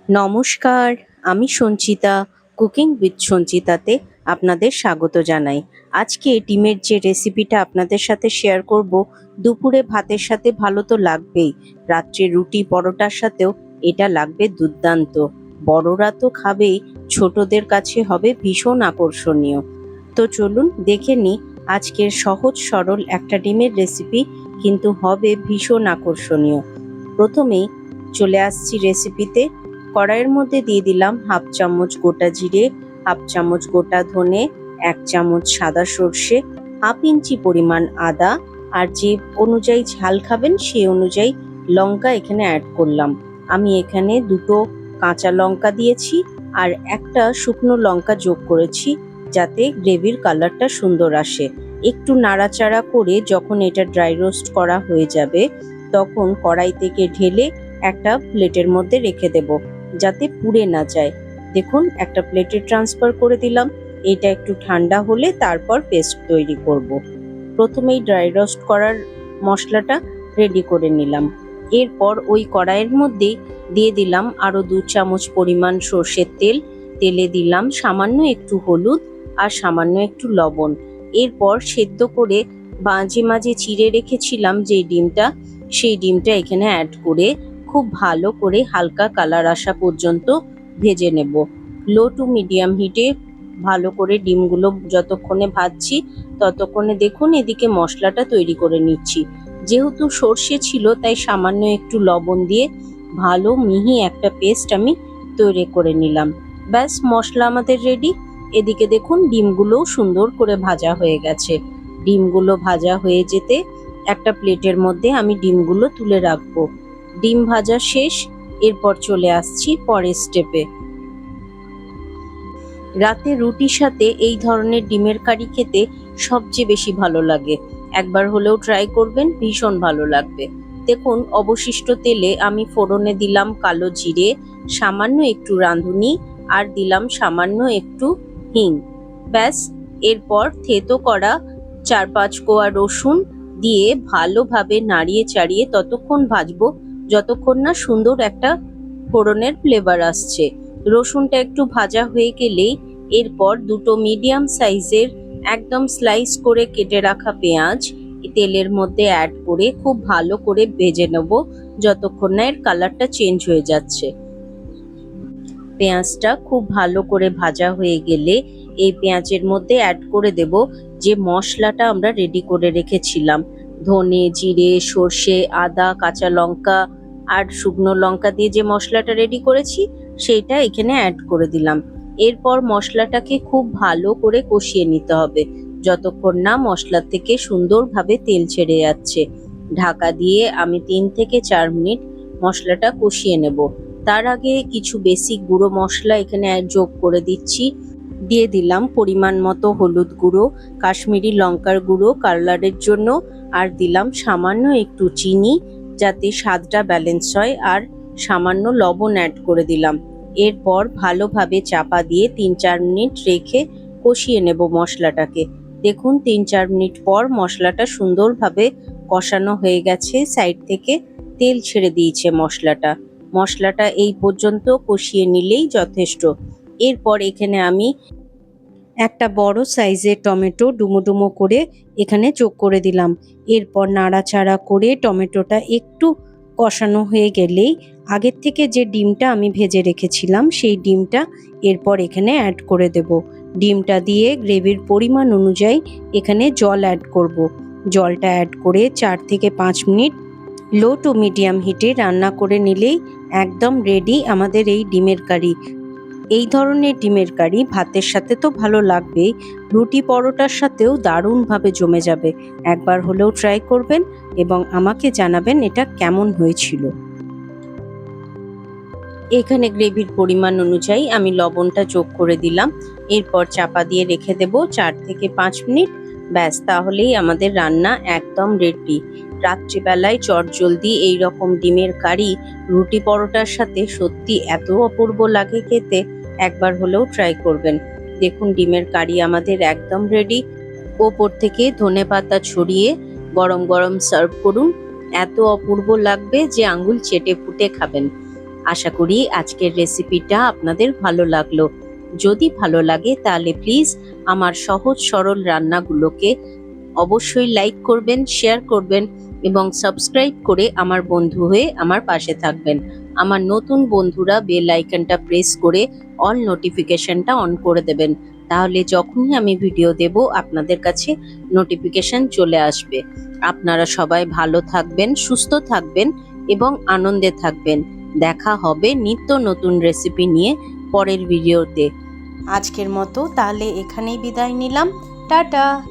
নমস্কার, আমি Sanchita. Cooking with সঞ্চিতাতে আপনাদের স্বাগত জানাই। আজকে ডিমের যে রেসিপিটা আপনাদের সাথে শেয়ার করব, দুপুরে ভাতের সাথে ভালো তো লাগবেই, রাত্রে রুটি পরোটার সাথেও এটা লাগবে দুর্দান্ত। বড়রা তো খাবেই, ছোটদের কাছে হবে ভীষণ আকর্ষণীয়। তো চলুন দেখে নিই আজকের সহজ সরল একটা ডিমের রেসিপি, কিন্তু হবে ভীষণ আকর্ষণীয়। প্রথমেই চলে আসছি রেসিপিতে। কড়াইয়ের মধ্যে দিয়ে দিলাম হাফ চামচ গোটা জিরে, হাফ চামচ গোটা ধনে, 1 চামচ সাদা সর্ষে, হাফ ইঞ্চি পরিমাণ আদা, আর যে অনুযায়ী ঝাল খাবেন সেই অনুযায়ী লঙ্কা এখানে অ্যাড করলাম। আমি এখানে 2টো কাঁচা লঙ্কা দিয়েছি আর একটা শুকনো লঙ্কা যোগ করেছি, যাতে গ্রেভির কালারটা সুন্দর আসে। একটু নাড়াচাড়া করে যখন এটা ড্রাই রোস্ট করা হয়ে যাবে, তখন কড়াই থেকে ঢেলে একটা প্লেটের মধ্যে রেখে দেব, যাতে পুড়ে না যায়। দেখুন, একটা প্লেটে ট্রান্সফার করে দিলাম। এটা একটু ঠান্ডা হলে তারপর পেস্ট তৈরি করব। প্রথমেই ড্রাই রোস্ট করার মশলাটা রেডি করে নিলাম। এরপর ওই কড়াইয়ের মধ্যেই দিয়ে দিলাম আরও 2 চামচ পরিমাণ সর্ষের তেল। তেলে দিলাম সামান্য একটু হলুদ আর সামান্য একটু লবণ। এরপর সেদ্ধ করে মাঝে মাঝে চিড়ে রেখেছিলাম যে ডিমটা, সেই ডিমটা এখানে অ্যাড করে খুব ভালো করে হালকা কালার আসা পর্যন্ত ভেজে নেব। লো টু মিডিয়াম হিটে ভালো করে ডিমগুলো যতক্ষণে ভাজছি, ততক্ষণে দেখুন এদিকে মশলাটা তৈরি করে নিচ্ছি। যেহেতু সর্ষে ছিল, তাই সামান্য একটু লবণ দিয়ে ভালো মিহি একটা পেস্ট আমি তৈরি করে নিলাম। ব্যাস, মশলা আমাদের রেডি। এদিকে দেখুন ডিমগুলোও সুন্দর করে ভাজা হয়ে গেছে। ডিমগুলো ভাজা হয়ে যেতে একটা প্লেটের মধ্যে আমি ডিমগুলো তুলে রাখবো। ডিম ভাজা শেষ। এরপর চলে আসছি পরের স্টেপে। রাতে রুটির সাথে এই ধরনের ডিমের কারি খেতে সবচেয়ে বেশি ভালো লাগে। একবার হলেও ট্রাই করবেন, ভীষণ ভালো লাগবে। দেখুন, অবশিষ্ট তেলে আমি ফোড়নে দিলাম কালো জিরে, সামান্য একটু রাঁধুনি, আর দিলাম সামান্য একটু হিং। ব্যাস, এরপর থেতো করা 4-5 কোয়া রসুন দিয়ে ভালোভাবে নাড়িয়ে চাড়িয়ে ততক্ষণ ভাজবো যতক্ষণ না সুন্দর একটা ফোড়নের ফ্লেভার আসছে। রসুনটা একটু ভাজা হয়ে গেলেই এরপর 2টো মিডিয়াম সাইজের একদম স্লাইস করে কেটে রাখা পেঁয়াজ তেলের মধ্যে অ্যাড করে খুব ভালো করে ভেজে নেব, যতক্ষণ না এর কালারটা চেঞ্জ হয়ে যাচ্ছে। পেঁয়াজটা খুব ভালো করে ভাজা হয়ে গেলে এই পেঁয়াজের মধ্যে অ্যাড করে দেব যে মশলাটা আমরা রেডি করে রেখেছিলাম। ধনে, জিরে, সর্ষে, আদা, কাঁচা লঙ্কা আর শুকনো লঙ্কা দিয়ে যে মশলাটা রেডি করেছি, সেইটা এখানে অ্যাড করে দিলাম। এরপর মশলাটাকে খুব ভালো করে কষিয়ে নিতে হবে, যতক্ষণ না মশলা থেকে সুন্দরভাবে তেল ছেড়ে যাচ্ছে। ঢাকা দিয়ে আমি 3 থেকে 4 মিনিট মশলাটা কষিয়ে নেব। তার আগে কিছু বেসিক গুঁড়ো মশলা এখানে যোগ করে দিচ্ছি। দিয়ে দিলাম পরিমাণ মতো হলুদ গুঁড়ো, কাশ্মীরি লঙ্কার গুঁড়ো কালারের জন্য, আর দিলাম সামান্য একটু চিনি যাতে স্বাদটা ব্যালেন্স হয়, আর সামান্য লবণ অ্যাড করে দিলাম। এরপর ভালোভাবে চাপা দিয়ে 3-4 মিনিট রেখে কষিয়ে নেব মশলাটাকে। দেখুন, 3-4 মিনিট পর মশলাটা সুন্দরভাবে কষানো হয়ে গেছে, সাইড থেকে তেল ছেড়ে দিয়েছে মশলাটা এই পর্যন্ত কষিয়ে নিলেই যথেষ্ট। এরপর এখানে আমি একটা বড় সাইজের টমেটো ডুমো ডুমো করে এখানে যোগ করে দিলাম। এরপর নাড়াচাড়া করে টমেটোটা একটু কষানো হয়ে গেলেই আগের থেকে যে ডিমটা আমি ভেজে রেখেছিলাম, সেই ডিমটা এরপর এখানে অ্যাড করে দেব। ডিমটা দিয়ে গ্রেভির পরিমাণ অনুযায়ী এখানে জল অ্যাড করব। জলটা অ্যাড করে 4 থেকে 5 মিনিট লো টু মিডিয়াম হিটে রান্না করে নিলেই একদম রেডি আমাদের এই ডিমের কারি। এই ধরনের ডিমের কারি ভাতের সাথে তো ভালো লাগবেই, রুটি পরোটার সাথেও দারুণভাবে জমে যাবে। একবার হলেও ট্রাই করবেন এবং আমাকে জানাবেন এটা কেমন হয়েছিল। এখানে গ্রেভির পরিমাণ অনুযায়ী আমি লবণটা যোগ করে দিলাম। এরপর চাপা দিয়ে রেখে দেব 4 থেকে 5 মিনিট। ব্যাস, তাহলেই আমাদের রান্না একদম রেডি। রাত্রিবেলায় চটজলদি এইরকম ডিমের কারি রুটি পরোটার সাথে সত্যি এত অপূর্ব লাগে খেতে, একবার হলেও ট্রাই করবেন। দেখুন, ডিমের কারি আমাদের একদম রেডি। ওপর থেকে ধনেপাতা ছড়িয়ে গরম গরম সার্ভ করুন। এত অপূর্ব লাগবে যে আঙ্গুল চেটে পুটে খাবেন। আশা করি আজকের রেসিপিটা আপনাদের ভালো লাগলো। যদি ভালো লাগে তাহলে প্লিজ আমার সহজ সরল রান্নাগুলোকে অবশ্যই লাইক করবেন, শেয়ার করবেন এবং সাবস্ক্রাইব করে আমার বন্ধু হয়ে আমার পাশে থাকবেন। আমার নতুন বন্ধুরা বেল আইকনটা প্রেস করে অল নোটিফিকেশনটা অন করে দেবেন। তাহলে যখনই আমি ভিডিও দেব আপনাদের কাছে নোটিফিকেশন চলে আসবে। আপনারা সবাই ভালো থাকবেন, সুস্থ থাকবেন এবং আনন্দে থাকবেন। দেখা হবে নিত্য নতুন রেসিপি নিয়ে পরের ভিডিওতে। আজকের মতো তাহলে এখানেই বিদায় নিলাম। টাটা।